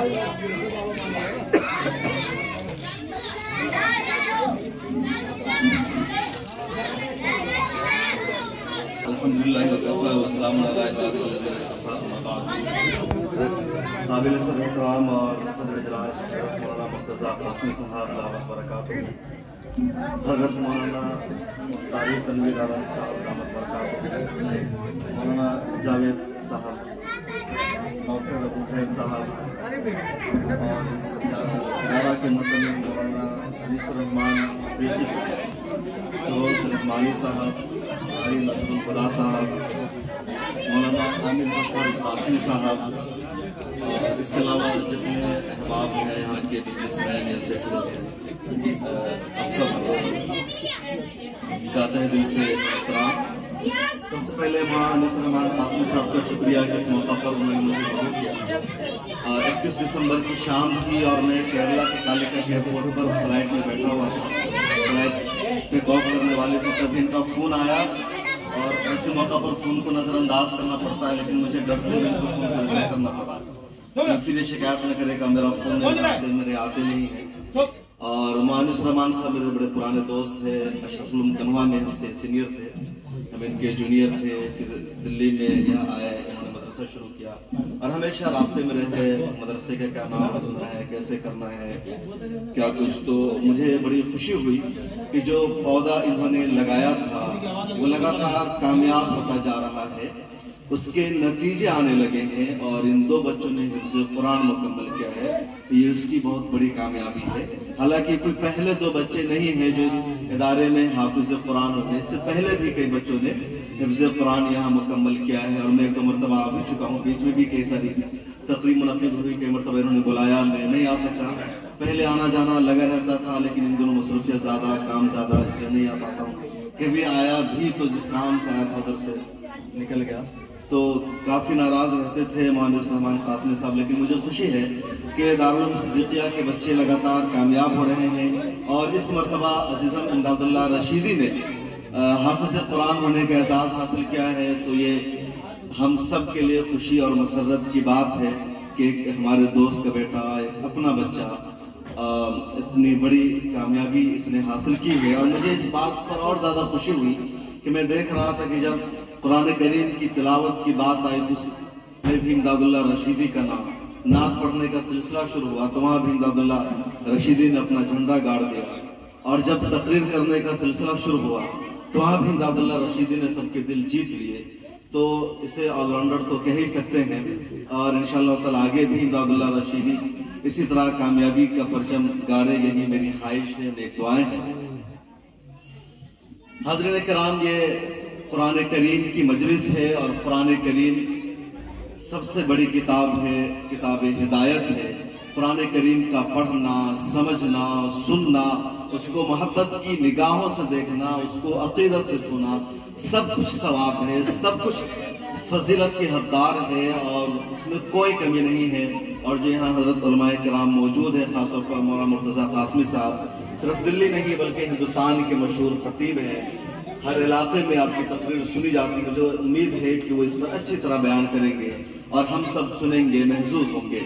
अल्हम्दुलिल्लाह वकफ़ा व सलामुन अला इबादिही काबिल सदर इकराम और सदर इजलास मौलाना मुर्तज़ा कासिमी साहब दावत बरकातुहू, हज़रत मौलाना तारिक तनवीर आलम साहब दावत बरकातुहू, मौलाना जावेद साहब, डॉक्टर अबू खैर साहब और इस इदारा के मुतल्लिक़ मौलाना अनीसुर रहमान सुलेमानी साहब, खुदा साहब, मौलाना आमिर ज़फ़र कासिमी साहब, और इसके अलावा जितने अहबाब हैं यहाँ के बिजनेसमैन या सेक्टर हैं, आप सब का तहे दिल से एहतराम। सबसे पहले मौलाना रहमान कासिमी साहब का शुक्रिया कि इस मौका पर उन्होंने मुझे कॉल किया। 31 दिसंबर की शाम थी और मैं केरला के कालिका एयरपोर्ट पर फ्लाइट में बैठा हुआ था। फ्लाइट टेक ऑफ करने वाले थे तभी इनका फ़ोन आया और ऐसे मौका पर फ़ोन को नज़रअंदाज करना पड़ता है, लेकिन मुझे डरते हुए इनको फ़ोन कैसे करना पड़ा। फिर ये शिकायत न करेगा मेरा फ़ोन नहीं आते, मेरे आते नहीं है। और मौलाना रहमान साहब मेरे बड़े पुराने दोस्त थे, अशरफुल उलूम कन्वा में हमसे सीनियर थे, हम इनके जूनियर थे। फिर दिल्ली में यहाँ आए, इन्होंने मदरसा शुरू किया और हमेशा राब्ते में रहे, मदरसे का क्या नाम रखना है, कैसे करना है, क्या कुछ। तो मुझे बड़ी खुशी हुई कि जो पौधा इन्होंने लगाया था वो लगातार कामयाब होता जा रहा है, उसके नतीजे आने लगे हैं और इन दो बच्चों ने हिफ्ज़ कुरान मुकम्मल किया है। ये उसकी बहुत बड़ी कामयाबी है। हालांकि कोई पहले दो बच्चे नहीं हैं जो इस इदारे में हाफिज़ कुरान हुए, इससे पहले भी कई बच्चों ने हिफ्ज़ कुरान यहाँ मुकम्मल किया है और मैं 1-2 मरतबा आ भी चुका हूँ। बीच में भी कई सारी तकरीब मुनक़िद हुई, कई मरतबा इन्होंने बुलाया, मैं नहीं आ सका। पहले आना जाना लगा रहता था, लेकिन इन दोनों मसरूफियत ज़्यादा, काम ज़्यादा, इसलिए नहीं आ पाता हूँ। कभी आया भी तो जिस काम से आया था उधर से निकल गया, तो काफ़ी नाराज़ रहते थे मौलाना रहमान कासिमी साहब। लेकिन मुझे खुशी है कि दारुल उलूम सिद्दीक़िया के बच्चे लगातार कामयाब हो रहे हैं और इस मरतबा अज़ीज़म इमदादुल्लाह रशीदी ने हाफ़िज़ कुरान होने का एजाज़ हासिल किया है। तो ये हम सब के लिए खुशी और मसरत की बात है कि हमारे दोस्त का बेटा, अपना बच्चा, इतनी बड़ी कामयाबी इसने हासिल की है। और मुझे इस बात पर और ज़्यादा खुशी हुई कि मैं देख रहा था कि जब कुरान करीम की तिलावत की बात आई तो उसमें भी इमदादुल्लाह रशीदी का नाम, नात पढ़ने का सिलसिला शुरू हुआ तो वहाँ भी इमदादुल्लाह रशीदी ने अपना झंडा गाड़ दिया। और जब तकरीर करने का सिलसिला शुरू हुआ तो वहाँ भी इमदादुल्लाह रशीदी ने सबके दिल जीत लिए। तो इसे ऑलराउंडर तो कह ही सकते हैं और इंशाअल्लाह ताला आगे भी इमदादुल्लाह रशीदी इसी तरह कामयाबी का परचम गाड़े, यही मेरी ख्वाहिश है, नेक दुआएं हैं। हाज़रीन किराम, ये कुरान करीम की मजलिस है और कुरान करीम सबसे बड़ी किताब है, किताब हिदायत है। कुरान करीम का पढ़ना, समझना, सुनना, उसको मोहब्बत की निगाहों से देखना, उसको अकीदत से छूना, सब कुछ सवाब है, सब कुछ फजीलत के हकदार है और उसमें कोई कमी नहीं है। और जो यहाँ हज़रत उलमाए किराम मौजूद है, खासतौर पर मौलाना मुर्तज़ा कासिमी साहब, सिर्फ दिल्ली नहीं बल्कि हिंदुस्तान के मशहूर खतीब हैं। हर इलाके में आपकी तकरीर सुनी जाती है। मुझे उम्मीद है कि वो इस पर अच्छी तरह बयान करेंगे और हम सब सुनेंगे, महसूस होंगे।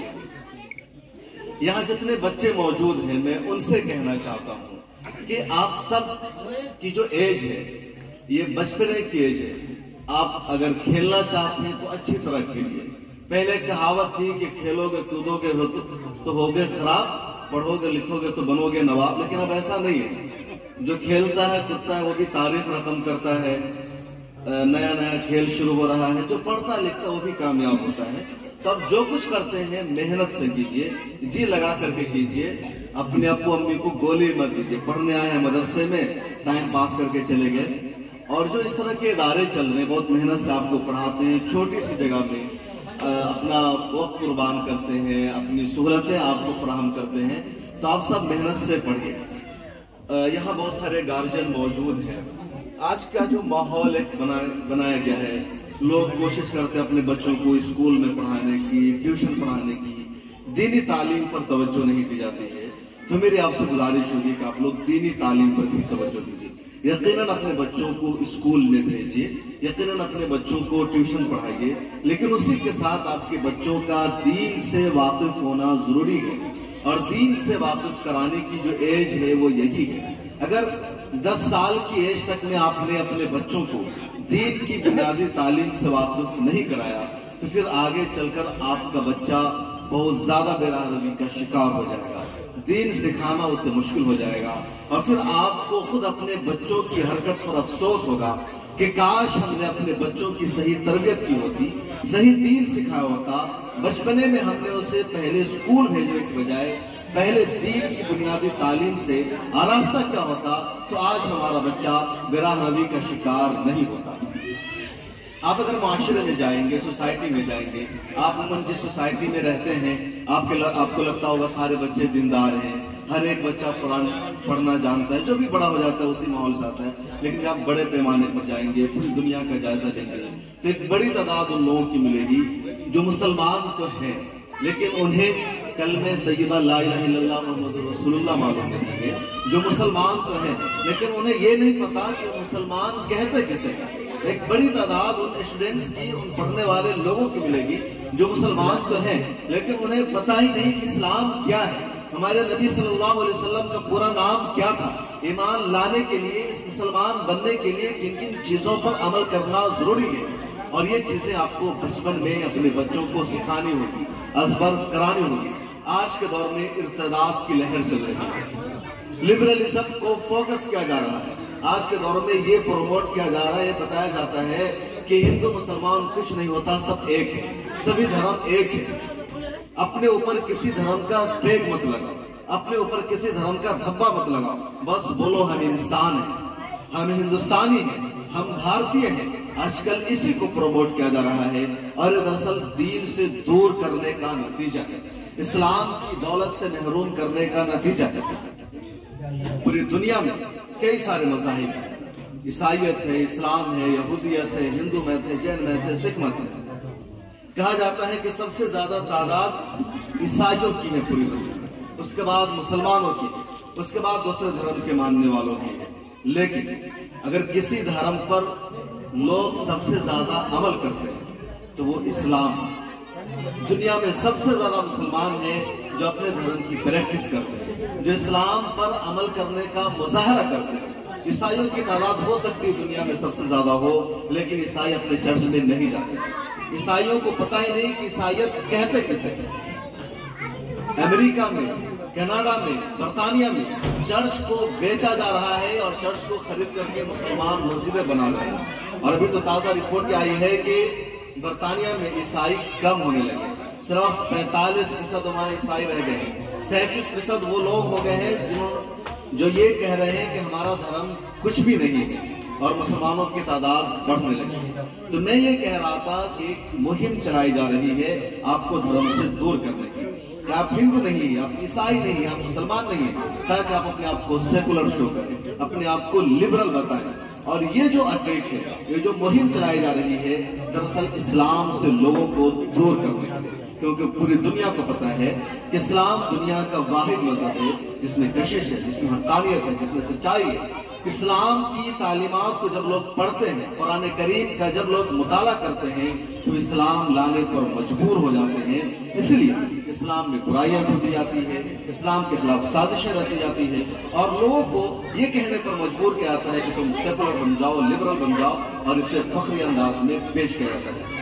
यहाँ जितने बच्चे मौजूद हैं, मैं उनसे कहना चाहता हूँ कि आप सब की जो एज है ये बचपने की एज है। आप अगर खेलना चाहते हैं तो अच्छी तरह खेलिए। पहले कहावत थी कि खेलोगे कूदोगे तो होगे खराब, पढ़ोगे लिखोगे तो बनोगे नवाब, लेकिन अब ऐसा नहीं है। जो खेलता है कूदता है वो भी तारीफ रकम करता है, नया नया खेल शुरू हो रहा है। जो पढ़ता लिखता वो भी कामयाब होता है। तब जो कुछ करते हैं मेहनत से कीजिए, जी लगा करके कीजिए। अपने अब्बू अम्मी को गोली मत दीजिए। पढ़ने आए हैं मदरसे में, टाइम पास करके चले गए। और जो इस तरह के इदारे चल रहे हैं, बहुत मेहनत से आपको पढ़ाते हैं, छोटी सी जगह में अपना वक्त कुर्बान करते हैं, अपनी सहूलतें आपको फराहम करते हैं, तो आप सब मेहनत से पढ़िए। यहाँ बहुत सारे गार्जियन मौजूद हैं। आज का जो माहौल एक बनाया गया है, लोग कोशिश करते हैं अपने बच्चों को स्कूल में पढ़ाने की, ट्यूशन पढ़ाने की, दीनी तालीम पर तवज्जो नहीं दी जाती है। तो मेरी आपसे गुजारिश होगी कि आप लोग दीनी तालीम पर भी तवज्जो दीजिए। یقیناً اپنے بچوں کو اسکول میں بھیجیے، یقیناً اپنے بچوں کو ٹیوشن پڑھائیے، لیکن اسی کے ساتھ آپ کے بچوں کا دین سے واقف ہونا ضروری ہے، اور دین سے واقف کرانے کی جو ایج ہے وہ یہی ہے۔ اگر 10 سال کی ایج تک میں آپ نے اپنے بچوں کو دین کی بنیادی تعلیم سے واقف نہیں کرایا تو پھر آگے چل کر آپ کا بچہ بہت زیادہ بے راہ روی کا شکار ہو جائے گا، دین سکھانا اسے مشکل ہو جائے گا، اور پھر آپ کو خود اپنے بچوں کی حرکت پر افسوس ہوگا کہ کاش ہم نے اپنے بچوں کی صحیح تربیت کی ہوتی، صحیح دین سکھایا ہوتا، بچپنے میں ہم نے اسے پہلے اسکول بھیجنے کی بجائے پہلے دین کی بنیادی تعلیم سے آراستہ کیا ہوتا تو آج ہمارا بچہ بے راہ روی کا شکار نہیں ہوتا۔ آپ اگر معاشرے میں جائیں گے، سوسائٹی میں جائیں گے، آپ جس سوسائٹی میں رہتے ہیں آپ کو لگتا ہوگا سارے بچے دیندار ہیں، ہر ایک بچہ قرآن پڑھنا جانتا ہے، جو بھی بڑا ہو جاتا ہے اسی ماحول سے آتا ہے، لیکن جب آپ بڑے پیمانے پر جائیں گے، پوری دنیا کا جائزہ لیں گے تو ایک بڑی تعداد ان لوگوں کی ملے گی جو مسلمان تو ہیں لیکن انہیں کلمہ طیبہ لا الہ الا اللہ محمد رسول اللہ معلوم نہیں ہے، جو مسلمان تو ہیں لیکن انہیں یہ نہیں پتا کہ مسلمان کہتے کسے ہیں۔ ایک بڑی تعداد ان اسٹوڈنٹس کی، ان پڑھنے والے لوگوں کی ملے گی جو مسلمان تو ہیں لیکن انہیں پتہ ہی نہیں کہ اسلام کیا ہے، ہمارے نبی صلی اللہ علیہ وسلم کا پورا نام کیا تھا، ایمان لانے کے لیے، اس مسلمان بننے کے لیے کن کن چیزوں پر عمل کرنا ضروری ہے، اور یہ چیزیں آپ کو بچپن میں اپنے بچوں کو سکھانی ہوگی، ازبر کرانی ہوگی۔ آج کے دور میں ارتداد کی لہر چل رہی ہے، لبرلزم کو فوکس کیا جا رہا ہے، آج کے دور میں یہ پروموٹ کیا جا رہا ہے، یہ بتایا جاتا ہے کہ ہندو مسلمان کچھ نہیں ہوتا، سب ایک ہے، سبھی دھرم ایک ہے۔ اپنے اوپر کسی دھرم کا ٹیگ مت لگاؤ، اپنے اوپر کسی دھرم کا دھبا مت لگاؤ، بس بولو ہم انسان ہیں، ہم ہندوستانی ہیں، ہم بھارتی ہیں۔ آج کل اسی کو پروموٹ کیا جا رہا ہے اور یہ دراصل دین سے دور کرنے کا نتیجہ ہے، اسلام کی دولت سے محروم کرنے کا نتیجہ ہے۔ پوری دنیا میں کئی سارے مذاہب ہیں، عیسائیت ہے، اسلام ہے، یہودیت ہے، ہندو مت ہے، جین مت ہے، سکھ مت ہے۔ کہا جاتا ہے کہ سب سے زیادہ تعداد عیسائیوں کی ہے پوری دنیا میں، اس کے بعد مسلمانوں کی، اس کے بعد دوسرے دھرم کے ماننے والوں کی ہے، لیکن اگر کسی دھرم پر لوگ سب سے زیادہ عمل کرتے ہیں تو وہ اسلام ہے۔ دنیا میں سب سے زیادہ مسلمان ہیں جو اپنے دھرم کی پریکٹس کرتے ہیں، جو اسلام پر عمل کرنے کا مظاہرہ کرتے ہیں۔ عیسائیوں کی تعداد ہو سکتی ہے دنیا میں سب سے زیادہ ہو، لیکن عیسائی اپنے چرچ میں نہیں جاتے، عیسائیوں کو پتہ ہی نہیں کہ عیسائیت کہتے کسے ہیں۔ امریکہ میں، کینیڈا میں، برطانیہ میں چرچ کو بیچا جا رہا ہے اور چرچ کو خرید کر کے مسلمان مسجدیں بنا رہے ہیں، اور ابھی تو تازہ رپورٹ یہ آئی ہے کہ برطانیہ میں عیسائی کم ہونے لگے، صرف 45% وہاں عیسائی رہ گئے ہیں، 37% وہ لوگ ہو گئے ہیں جو یہ کہہ رہے ہیں کہ ہمارا دھرم کچھ بھی نہیں ہے، اور مسلمانوں کی تعداد بڑھنے لگی۔ تو میں یہ کہہ رہا تھا کہ ایک مہم چلائی جا رہی ہے آپ کو دھرم سے دور کرنے کی، کہ آپ ہندو نہیں ہیں، آپ عیسائی نہیں ہیں، آپ مسلمان نہیں ہیں، تاکہ آپ اپنے آپ کو سیکولر شو کریں، اپنے آپ کو لبرل بتائیں۔ اور یہ جو اٹیک ہے، یہ جو مہم چلائی جا رہی ہے، دراصل اسلام سے لوگوں کو دور کرنے کی، کیونکہ پوری دنیا کو پتا ہے کہ اسلام دنیا کا واحد مذہب ہے جس میں کشش ہے، جس میں حقانیت ہے، جس میں سچائی ہے۔ اسلام کی تعلیمات کو جب لوگ پڑھتے ہیں، قرآن کریم کا جب لوگ مطالعہ کرتے ہیں تو اسلام لانے پر مجبور ہو جاتے ہیں، اس لیے اسلام میں برائیاں ڈھونڈی جاتی ہے، اسلام کے خلاف سازشیں رچی جاتی ہے، اور لوگوں کو یہ کہنے پر مجبور کیا جاتا ہے کہ تم سیکولر بن جاؤ، لبرل بن جاؤ، اور اسے فخری انداز میں پیش کیا جاتا ہے۔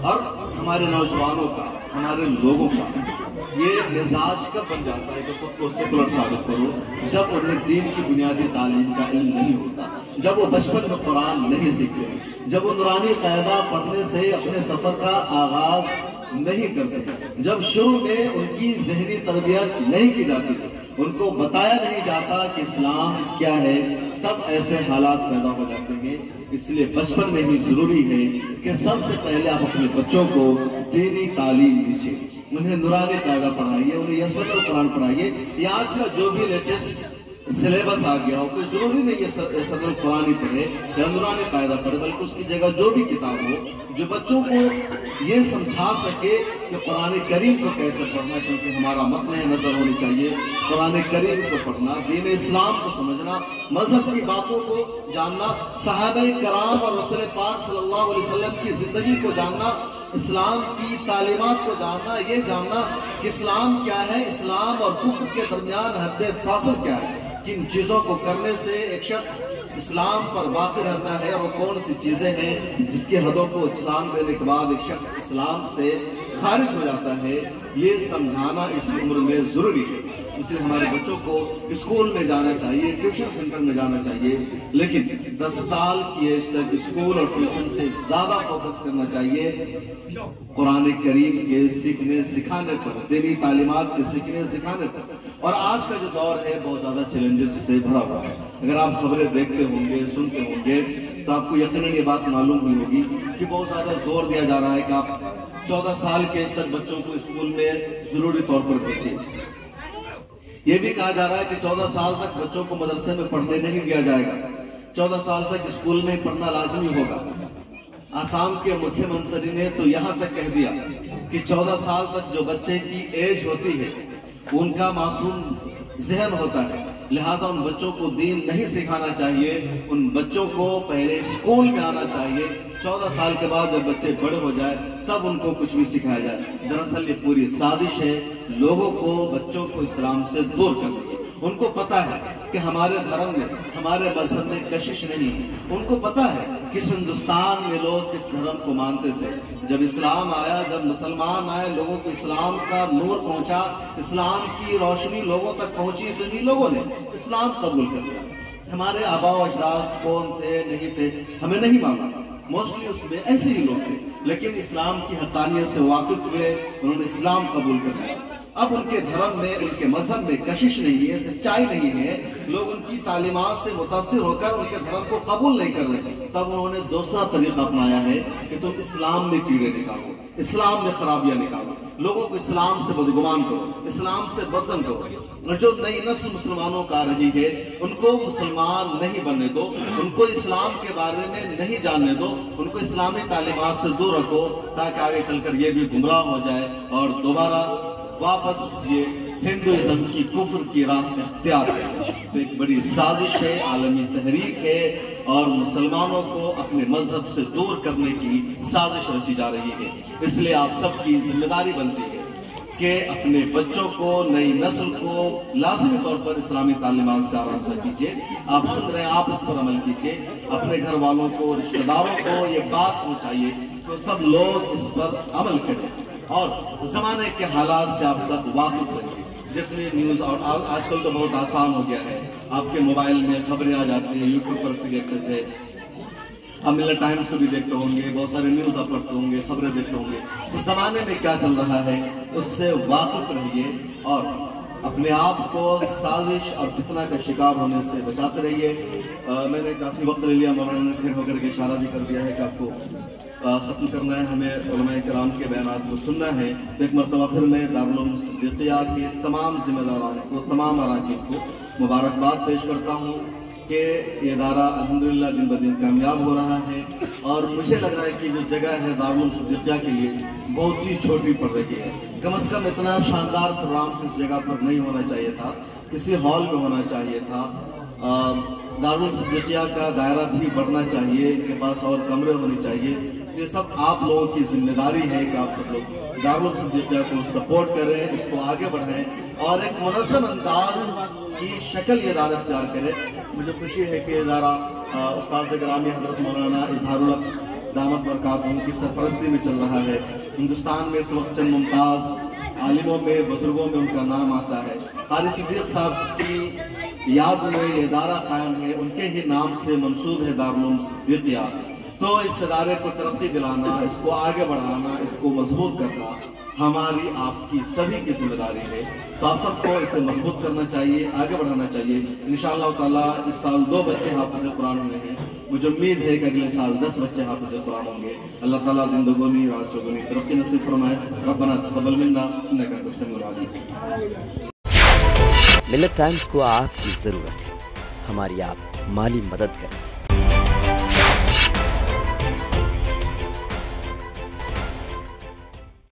اور ہمارے نوجوانوں کا، ہمارے لوگوں کا یہ مزاج کب بن جاتا ہے کہ خود کو سیکولر ثابت کرو، جب انہیں دین کی بنیادی تعلیم کا علم نہیں ہوتا، جب وہ بچپن میں قرآن نہیں سیکھتے، جب وہ نورانی قاعدہ پڑھنے سے اپنے سفر کا آغاز نہیں کرتے، جب شروع میں ان کی ذہنی تربیت نہیں کی جاتی، ان کو بتایا نہیں جاتا کہ اسلام کیا ہے، تب ایسے حالات پیدا ہو جاتے ہیں۔ اس لیے بچپن میں بھی ضروری ہے کہ سب سے پہلے آپ اپنے بچوں کو دینی تعلیم دیجیے، انہیں نورانی قاعدہ پڑھائیے، انہیں یسوع القرآن پڑھائیے۔ یہ آج کا جو بھی لیٹسٹ सिलेबस आ गया हो, कोई जरूरी नहीं है सदरुल कुरान ही पढ़े या नूरानी कायदा पढ़े, बल्कि उसकी जगह जो भी किताब हो जो बच्चों को ये समझा सके कि कुरान करीम को कैसे पढ़ना, क्योंकि हमारा मतन नजर होनी चाहिए कुरान करीम को पढ़ना, दीन इस्लाम को समझना, मजहब की बातों को जानना, सहाबा कराम और रसूल पाक सल्लल्लाहु अलैहि वसल्लम की जिंदगी को जानना, इस्लाम की तालीमात को जानना, ये जानना कि इस्लाम क्या है, इस्लाम और कुफ्र के दरमियान हद फासिल क्या है, किन चीजों को करने से एक शख्स इस्लाम पर बाकी रहता है और कौन सी चीजें हैं जिसकी हदों को छलांग देने के बाद एक शख्स इस्लाम से खारिज हो जाता है, ये समझाना इस उम्र में जरूरी है। इसलिए हमारे बच्चों को स्कूल में जाना चाहिए, ट्यूशन सेंटर में जाना चाहिए, लेकिन 10 साल की एज तक स्कूल और ट्यूशन से ज्यादा फोकस करना चाहिए कुरान करीम के सीखने सिखाने पर, दीनी तालीमात के सीखने सिखाने पर। और आज का जो दौर है बहुत ज्यादा चैलेंजेस से भरा हुआ है। अगर आप खबरें देखते होंगे, सुनते होंगे, तो आपको यकीनन ये बात मालूम हुई होगी कि बहुत ज्यादा जोर दिया जा रहा है कि आप 14 साल के एज तक बच्चों को स्कूल में जरूरी तौर पर भेजिए। ये भी कहा जा रहा है कि 14 साल तक बच्चों को मदरसे में पढ़ने नहीं दिया जाएगा, 14 साल तक स्कूल में पढ़ना लाजमी होगा। आसाम के मुख्यमंत्री ने तो यहाँ तक कह दिया कि 14 साल तक जो बच्चे की एज होती है उनका मासूम जहन होता है, लिहाजा उन बच्चों को दीन नहीं सिखाना चाहिए, उन बच्चों को पहले स्कूल में आना चाहिए, 14 साल के बाद जब बच्चे बड़े हो जाए तब उनको कुछ भी सिखाया जाए। दरअसल ये पूरी साजिश है लोगों को, बच्चों को इस्लाम से दूर करने की। उनको पता है कि हमारे धर्म में, हमारे मजहब में कशिश नहीं है। उनको पता है कि इस हिंदुस्तान में लोग किस धर्म को मानते थे। जब इस्लाम आया, जब मुसलमान आए, लोगों को इस्लाम का नूर पहुंचा, इस्लाम की रोशनी लोगों तक पहुंची, तो इन्हीं लोगों ने इस्लाम कबूल कर लिया। हमारे आबा अजदाद कौन थे नहीं थे हमें नहीं मालूम, मोस्टली उसमें ऐसे ही लोग थे, लेकिन इस्लाम की हक़ानियत से वाकिफ हुए, उन्होंने इस्लाम कबूल कर लिया। अब उनके धर्म में, उनके मजहब में कशिश नहीं है, सच्चाई नहीं है, लोग उनकी तालीमात से मुतासिर होकर उनके धर्म को कबूल नहीं कर रहे। तब उन्होंने दूसरा तरीका अपनाया है कि तुम इस्लाम में कीड़े निकालो, इस्लाम में खराबियां निकालो, लोगों को इस्लाम से बदगुमान करो, इस्लाम से बदजन करो। और जो नई नस्ल मुसलमानों का आ रही है उनको मुसलमान नहीं बनने दो, उनको इस्लाम के बारे में नहीं जानने दो, उनको इस्लामी तालीमात से दूर रखो, ताकि आगे चलकर ये भी गुमराह हो जाए और दोबारा वापस ये हिंदुइज्म की कुफ्र की राह इख्तियार है। तो एक बड़ी साजिश है, आलमी तहरीक है और मुसलमानों को अपने मजहब से दूर करने की साजिश रची जा रही है। इसलिए आप सबकी जिम्मेदारी बनती है कि अपने बच्चों को, नई नस्ल को लाजमी तौर पर इस्लामी तालीमात से आरास्ता कीजिए। आप सुन रहे हैं, आप इस पर अमल कीजिए, अपने घर वालों को, रिश्तेदारों को ये बात पहुंचाइए तो सब लोग इस पर अमल करें और जमाने के हालात से आप सब वाकिफ रहिए। जितनी न्यूज़, और आजकल तो बहुत आसान हो गया है, आपके मोबाइल में खबरें आ जाती हैं, यूट्यूब पर फ्री एक्सेस है, आप मिलर टाइम्स को भी देखते होंगे, बहुत सारे न्यूज़ आप पढ़ते होंगे, खबरें देखते होंगे। उस जमाने में क्या चल रहा है उससे वाकिफ रहिए और अपने आप को साजिश और फितना का शिकार होने से बचाते रहिए। मैंने काफ़ी वक्त ले लिया, मौलाना ने फिर होकर के इशारा भी कर दिया है कि आपको ख़त्म करना है, हमें उलमाए किराम के बयानात को सुनना है। तो एक मरतबा फिर मैं दारुल उलूम सिद्दीक़िया के तमाम जिम्मेदारान को, तमाम अराकीन को मुबारकबाद पेश करता हूँ कि ये इदारा अल्हम्दुलिल्लाह दिन ब दिन कामयाब हो रहा है। और मुझे लग रहा है कि जो जगह है दारुल उलूम सिद्दीक़िया के लिए बहुत ही छोटी पड़ रही है। कम अज़ कम इतना शानदार प्रोग्राम इस जगह पर नहीं होना चाहिए था, किसी हॉल में होना चाहिए था। दारुल उलूम सिद्दीक़िया का दायरा भी बढ़ना चाहिए, इनके पास और कमरे होने चाहिए। ये सब आप लोगों की जिम्मेदारी है कि आप सब लोग दारुल उलूम सिद्दीक़िया को सपोर्ट करें, इसको आगे बढ़ाएं और एक मुनज़्ज़म अंदाज की शक्ल ये इदारा इख्तियार करे। मुझे खुशी है कि इदारा उस्ताद गिरामी हज़रत मौलाना इज़हारुल हक़ दामत बरकातहू की सरपरस्ती में चल रहा है। हिंदुस्तान में इस वक्त चंद मुमताज़ आलिमों में, बुजुर्गों में उनका नाम आता है। क़ारी सिद्दीक़ साहब की याद में ये इदारा कायम है, उनके ही नाम से मंसूब है दारुल उलूम सिद्दीक़िया। तो इस इदारे को तरक्की दिलाना, इसको आगे बढ़ाना, इसको मजबूत करना हमारी, आपकी, सभी की जिम्मेदारी है। तो आप सबको इसे मजबूत करना चाहिए, आगे बढ़ाना चाहिए। इंशाअल्लाह ताला इस साल 2 बच्चे हाफिज़ कुरान हुए हैं, मुझे उम्मीद है कि अगले साल 10 बच्चे हाफिज़ कुरान होंगे। अल्लाह ताला दिन दोगुनी रात चौगुनी तरक्की नसीब फरमाए। रब्बना तक़ब्बल मिन्ना इन्नका अंतस समीउल अलीम। मिलत टाइम्स को आपकी जरूरत है, ہماری آپ مالی مدد کریں۔